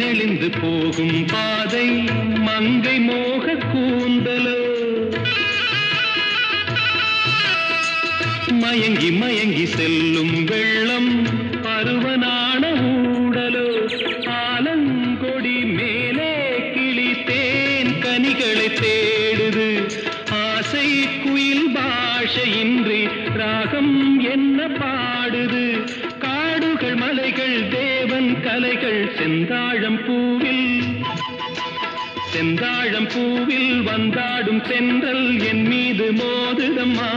நெளிந்து போகும் பாதை மங்கை மோக கூந்தலோ மயங்கி மயங்கி செல்லும் வெள்ளம் பருவனான ஊடலோ ஆலங்கொடி மேலே கிளி தேன் கனிகளை தேடுது ஆசை குயில் பாஷையின்றி ராகம் என்ன பாடுது காடுகள் மலைகள் தேவன் கலைகள் செந்தாழம் பூவில் வந்தாடும் தென்றல் என் மீது மோதுதம்மா